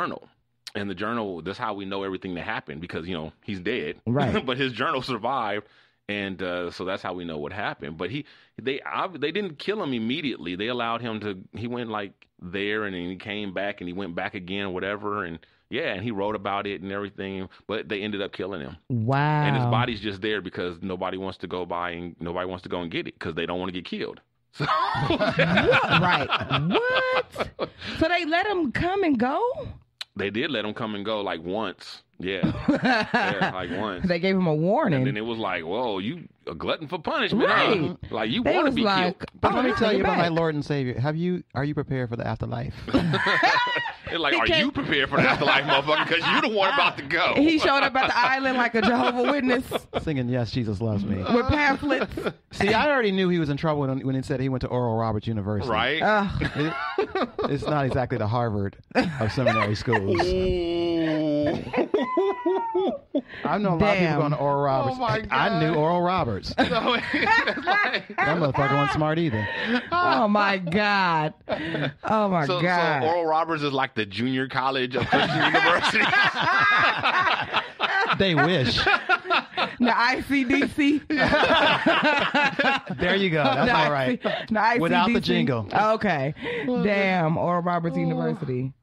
journal. And the journal, that's how we know everything that happened because, he's dead. Right. But his journal survived. And so that's how we know what happened. But they didn't kill him immediately. They allowed him he went there and then he came back and he went back again or whatever. And and he wrote about it and everything. But they ended up killing him. Wow. And his body's just there because nobody wants to go by and nobody wants to go and get it because they don't want to get killed. So Right. What? So they let him come and go? They did let him come and go once. Yeah. Once. They gave him a warning. And then it was whoa, you a glutton for punishment. Right. Huh? You want to be killed. But let me tell you about my Lord and Savior. Are you prepared for the afterlife? It's are you prepared for the afterlife, motherfucker? Because you're the one about to go. He showed up at the island like a Jehovah's Witness. Singing, "Yes, Jesus Loves Me." With pamphlets. See, I already knew he was in trouble when he said he went to Oral Roberts University. Right. It's not exactly the Harvard of seminary schools. I've known a lot of people going to Oral Roberts. Oh my God. I knew Oral Roberts. That motherfucker wasn't smart either. Oh my God. Oh my God. So Oral Roberts is like the junior college of Christian University. They wish. The ICDC. There you go. That's all right. Without the jingle. Okay. Damn. Oral Roberts University.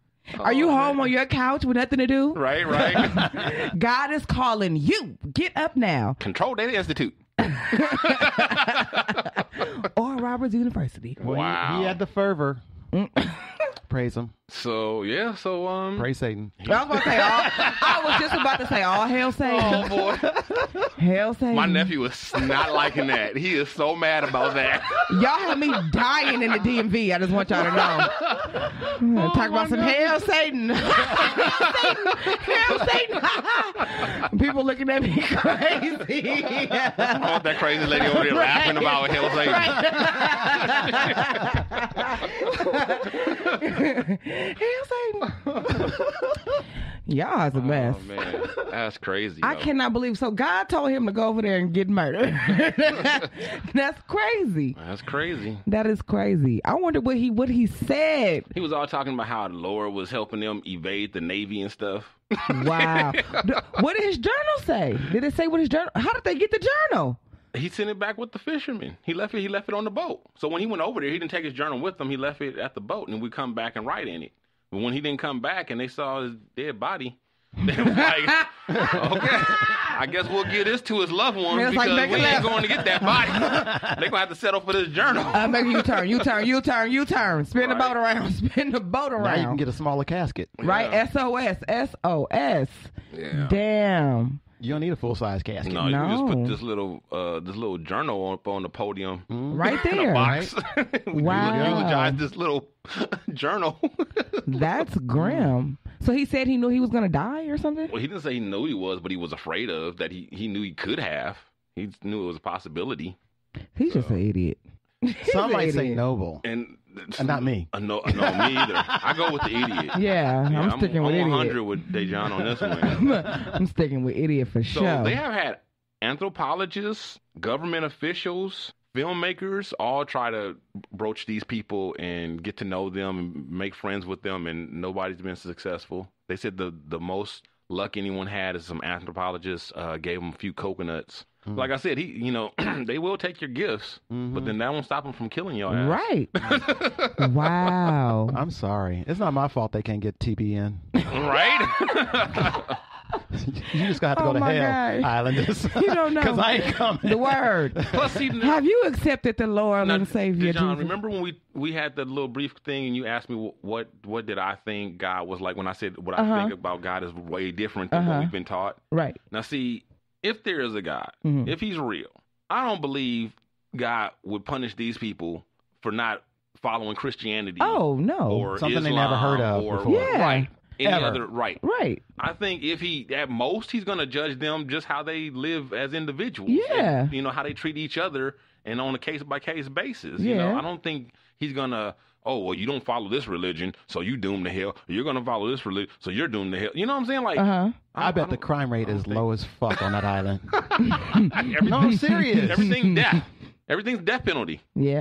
Are you home on your couch with nothing to do? Right. God is calling you. Get up now. Control Data Institute. Oral Roberts University. Well, wow. He had the fervor. Praise him. So praise Satan. I was just about to say all hail Satan. Oh boy. Hail Satan. My nephew is not liking that. He is so mad about that. Y'all have me dying in the DMV. I just want y'all to know. Talk about some hail Satan. Hail Satan. People looking at me crazy. I want that crazy lady over there laughing about hail Satan. Hail Satan. Y'all is a mess. Oh man, that's crazy. I cannot believe. So God told him to go over there and get murdered. That's crazy. That's crazy. That is crazy. I wonder what he said. He was all talking about how the Lord was helping them evade the Navy and stuff. Wow. What did his journal say? Did it say what his journal? How did they get the journal? He sent it back with the fisherman. He left it on the boat. So when he went over there, he didn't take his journal with him. He left it at the boat, and we come back and write in it. But when he didn't come back and they saw his dead body, they were like, okay, I guess we'll give this to his loved ones because we ain't going to get that body. They're going to have to settle for this journal. Make a U-turn. Spin the boat around. Now you can get a smaller casket. Right? Yeah. SOS. Yeah. Damn. You don't need a full-size casket. No, you can just put this little journal up on the podium. Right there. In a box. We Wow. eulogize this little journal. That's grim. So he said he knew he was going to die or something? Well, he didn't say he knew he was, but he was afraid of that he knew he could have. He knew it was a possibility. He's just an idiot. Some might say noble. And not me. No, me either. I go with the idiot. Yeah, I'm sticking with idiot. I'm 100 with Dejan on this one. I'm sticking with idiot for So sure. they have had anthropologists, government officials, filmmakers all try to broach these people and get to know them and make friends with them, and nobody's been successful. They said the most luck anyone had is some anthropologists gave them a few coconuts. Like I said, they will take your gifts, but then that won't stop them from killing your ass. Right. Wow. I'm sorry. It's not my fault they can't get TBN. Right? You just got to go to hell, God. Islanders. You don't know. Because I ain't coming. The word. Plus, Have you accepted the Lord and Savior John, Jesus? remember when we had the little brief thing and you asked me what did I think God was like when I said what I think about God is way different than what we've been taught. Right. Now, see, if there is a God, if he's real, I don't believe God would punish these people for not following Christianity. Oh, no. Or something Islam, they never heard of or, before. Yeah. Right. Any Ever. other, right. Right. I think if at most, he's going to judge them just how they live as individuals. Yeah. And, how they treat each other and on a case-by-case basis. Yeah. I don't think he's going to, you don't follow this religion, so you doomed to hell. You're going to follow this religion, so you're doomed to hell. You know what I'm saying? Like, I bet the crime rate is low as fuck on that island. everything, No, I'm serious. Everything death. Everything's death penalty. Yeah.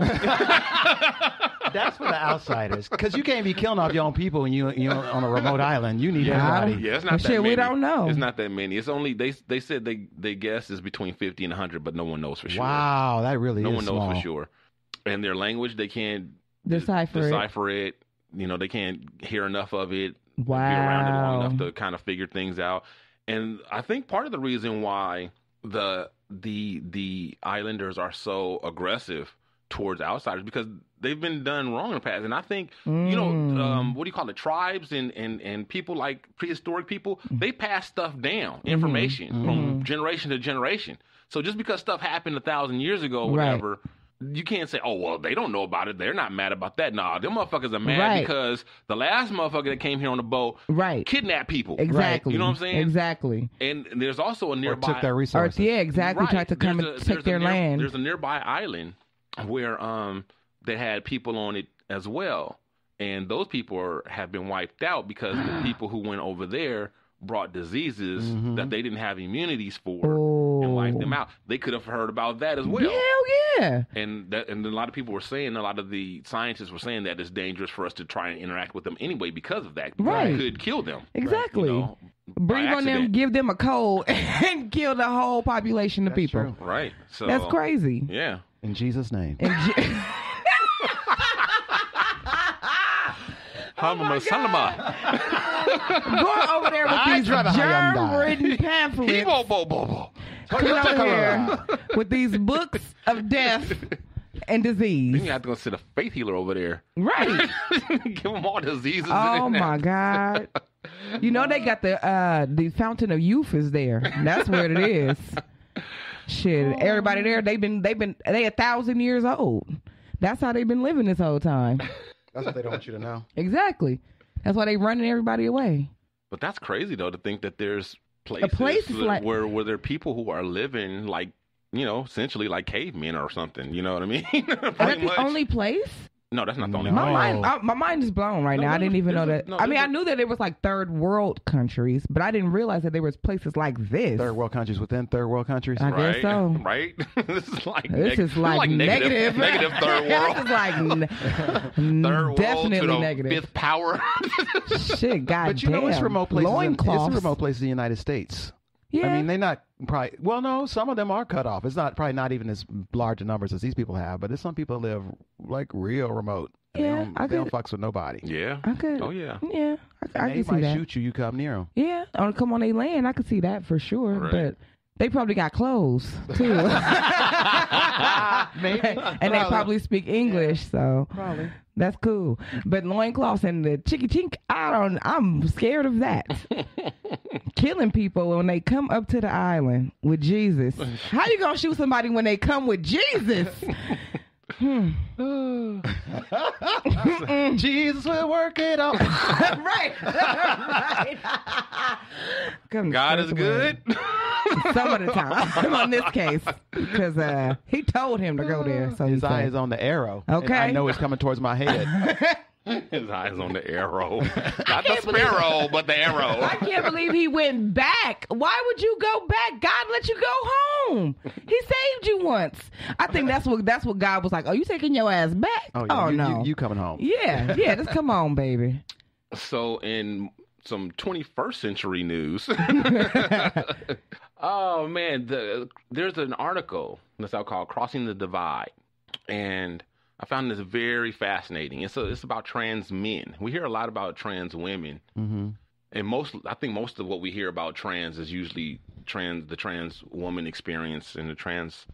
That's for the outsiders, because you can't be killing off your own people when you're on a remote island. You need everybody. Yeah, it's not Well, that shit, many. we don't know. It's not that many. It's only they said they guess is between 50 and 100, but no one knows for sure. Wow, that really no is one knows small. for sure. And their language, they can't Decipher it. You know, they can't hear enough of it. Wow. Be around it long enough to kind of figure things out. And I think part of the reason why the islanders are so aggressive towards outsiders because they've been done wrong in the past. And I think, you know, what do you call it? Tribes and people like prehistoric people, they pass stuff down, information from generation to generation. So just because stuff happened 1,000 years ago or whatever, you can't say, oh, well, they don't know about it. They're not mad about that. Nah, them motherfuckers are mad because the last motherfucker that came here on the boat kidnapped people. Exactly. You know what I'm saying? Exactly. And there's also a nearby... Or took their resources. Exactly. Tried to come and take their land. There's a nearby island where they had people on it as well. And those people have been wiped out because the people who went over there brought diseases that they didn't have immunities for and wiped them out. They could have heard about that as well. Hell yeah. And a lot of people were saying, a lot of the scientists were saying that it's dangerous for us to try and interact with them anyway because of that. It could kill them. Exactly. You know, breathe on them, give them a cold, and kill the whole population of people. True. Right. So that's crazy. Yeah. In Jesus' name. Going over there with these germ-ridden pamphlets. Coming over here with these books of death and disease. You have to go sit a faith healer over there. Right. Give them all diseases. Oh, my God. You know they got the Fountain of Youth is there. That's where it is. Shit, everybody there, they 1,000 years old. That's how they've been living this whole time. That's what they don't want you to know. Exactly. That's why they running everybody away. But that's crazy though to think that there's places where there are people who are living like, you know, essentially like cavemen or something. You know what I mean? Is that the only place? No, that's not the only My mind is blown right now. I didn't even know that. I mean, I knew that it was like third world countries, but I didn't realize that there was places like this. Third world countries within third world countries. I guess so. Right? This is like negative third world. This is like third world definitely to the negative. fifth power. Shit, goddamn. But you know, it's remote places. It's remote places in the United States. Yeah. I mean, they're not probably. Well, no, some of them are cut off. It's probably not even as large a numbers as these people have. But there's some people live like real remote. Yeah, they don't fucks with nobody. Yeah. I could. Oh yeah. Yeah, I can see might that. shoot you. You come near them. Yeah, or come on their land. I could see that for sure. Right. But they probably got clothes too. Maybe. And they probably speak English, so probably that's cool. But loincloths and the chicky chink, I'm scared of that. Killing people when they come up to the island with Jesus. How you gonna shoot somebody when they come with Jesus? Jesus will work it out. Right. God is good. Some of the time on this case, because he told him to go there. So his eye is on the arrow. Okay, I know it's coming towards my head. His eyes on the arrow. Not the sparrow, but the arrow. I can't believe he went back. Why would you go back? God let you go home. He saved you once. I think that's what God was like. Oh, you taking your ass back? Oh, yeah. No. You coming home. Yeah, just come on, baby. So in some 21st century news, oh man, there's an article that's out called "Crossing the Divide," and I found this very fascinating. It's about trans men. We hear a lot about trans women, and I think most of what we hear about trans is usually the trans woman experience and the trans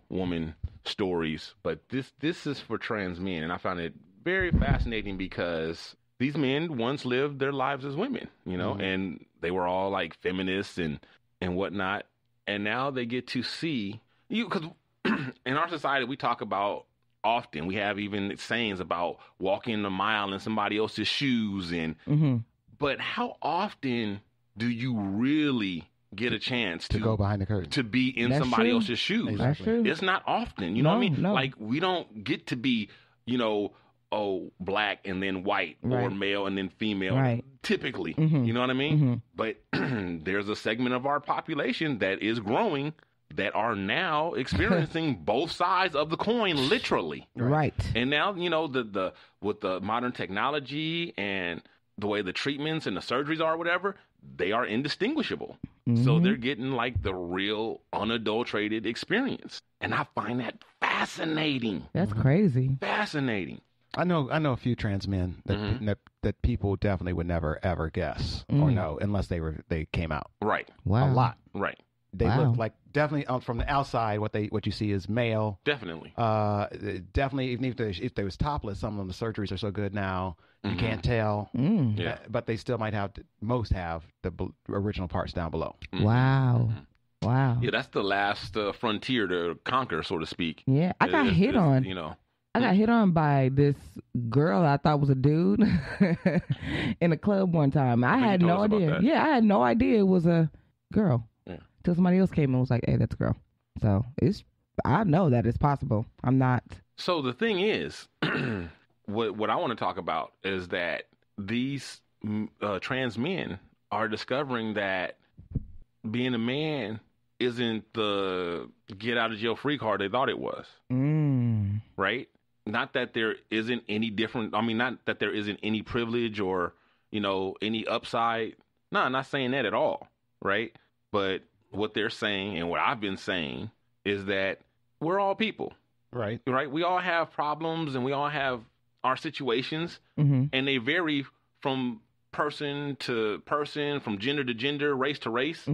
woman stories. But this is for trans men, and I found it very fascinating because these men once lived their lives as women, and they were all like feminists and whatnot, and now they get to see because in our society we talk about. Often we have even sayings about walking a mile in somebody else's shoes but how often do you really get a chance to go behind the curtain to be in somebody else's shoes? Exactly. It's not often, you know what I mean? No. Like we don't get to be, black and then white or male and then female typically, you know what I mean? But there's a segment of our population that is growing that are now experiencing both sides of the coin, literally. Right. And now, you know, the with the modern technology and the way the treatments and the surgeries are, whatever, they are indistinguishable. So they're getting like the real unadulterated experience. And I find that fascinating. That's crazy. Fascinating. I know a few trans men that people definitely would never ever guess or know unless they came out. Right. Wow. A lot. Right. They Wow. look like definitely from the outside. What you see is male. Definitely. Definitely. Even if they was topless, some of them the surgeries are so good now you can't tell. Yeah. But they still might have most have the original parts down below. Wow. Wow. Yeah, that's the last frontier to conquer, so to speak. Yeah, I got hit on. You know. I got hit on by this girl I thought was a dude in a club one time. I had no idea. Yeah, I had no idea it was a girl. Yeah. Till somebody else came and was like, "Hey, that's a girl." So I know that it's possible. I'm not. So the thing is, what I want to talk about is that these trans men are discovering that being a man isn't the get out of jail free card they thought it was. Right? Not that there isn't any different. I mean, not that there isn't any privilege or, you know, any upside. No, I'm not saying that at all. Right? But what they're saying and what I've been saying is that we're all people. Right. Right? We all have problems and we all have our situations, and they vary from person to person, from gender to gender, race to race.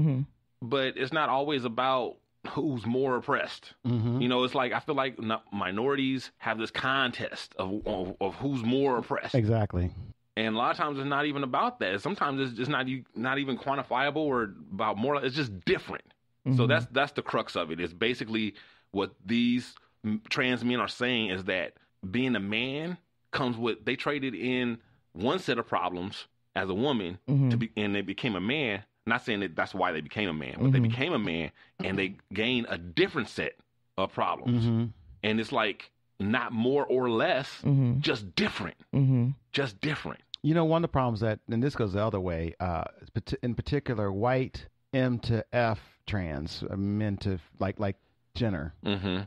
But it's not always about who's more oppressed. You know, it's like I feel like minorities have this contest of who's more oppressed. Exactly. And a lot of times it's not even about that. Sometimes it's just not even quantifiable or about more. It's just different. So that's the crux of it. It's basically what these trans men are saying is that being a man comes with, they traded in one set of problems as a woman and they became a man. Not saying that that's why they became a man, but they became a man and they gained a different set of problems. And it's like not more or less, just different. Just different. You know, one of the problems that, and this goes the other way, in particular, white M to F trans, men to like Jenner,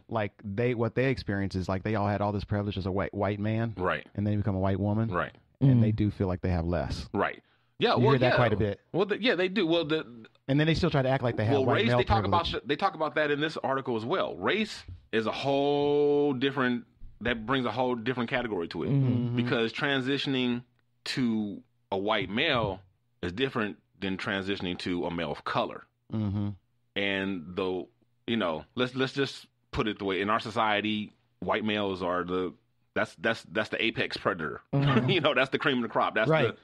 like what they experience is like they all had all this privilege as a white man, right? And then they become a white woman, right? And they do feel like they have less, right? Yeah, you hear that quite a bit. Well, yeah, they do. Well, and then they still try to act like they have white race. Male They talk about that in this article as well. Race is a whole different. That brings a whole different category to it because transitioning to a white male is different than transitioning to a male of color. And though, you know, let's just put it the way in our society, white males are that's the apex predator. You know, that's the cream of the crop. That's right.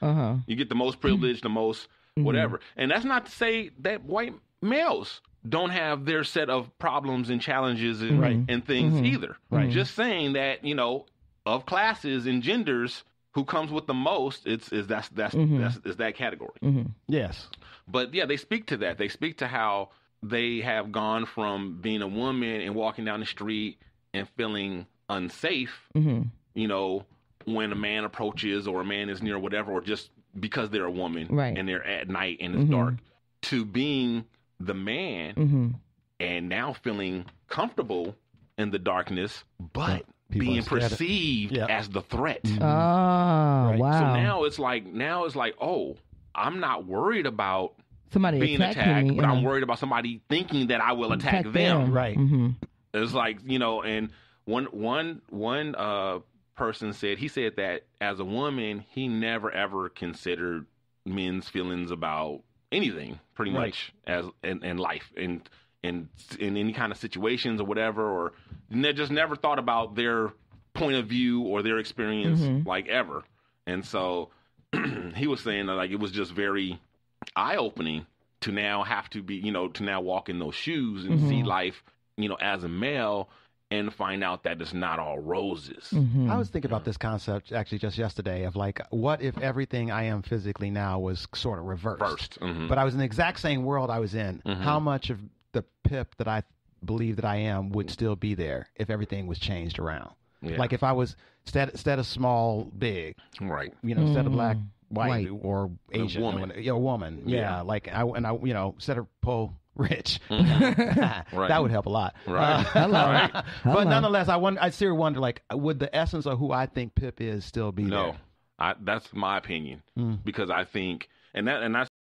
You get the most privilege, the most whatever. And that's not to say that white males don't have their set of problems and challenges and things either. Right. Just saying that, you know, of classes and genders, who comes with the most, is that category. Yes. But yeah, they speak to that. They speak to how they have gone from being a woman and walking down the street and feeling unsafe, you know, when a man approaches or a man is near whatever, or just because they're a woman and they're at night and it's dark, to being the man and now feeling comfortable in the darkness, but being perceived as the threat. Oh, wow. So now it's like, oh, I'm not worried about somebody being attacked, me, but I'm worried about somebody thinking that I will attack them. Right. It's like, you know, and one person said that as a woman, he never ever considered men's feelings about anything, pretty much, as in life, in any kind of situations or whatever, or just never thought about their point of view or their experience like ever. And so he was saying that like it was just very eye-opening to now have to be, you know, to now walk in those shoes and see life, you know, as a male and find out that it's not all roses. I was thinking about this concept actually just yesterday of like, what if everything I am physically now was sort of reversed? But I was in the exact same world I was in. How much of the Pip that I believe that I am would still be there if everything was changed around? Yeah. Like if I was instead of small, big, right? You know, instead of black, white or Asian, woman. Yeah. Like I you know, instead of pull rich. Right. That would help a lot. Right. Hello. But nonetheless, I seriously wonder, like, would the essence of who I think Pip is still be there? No, that's my opinion, because I think, and that's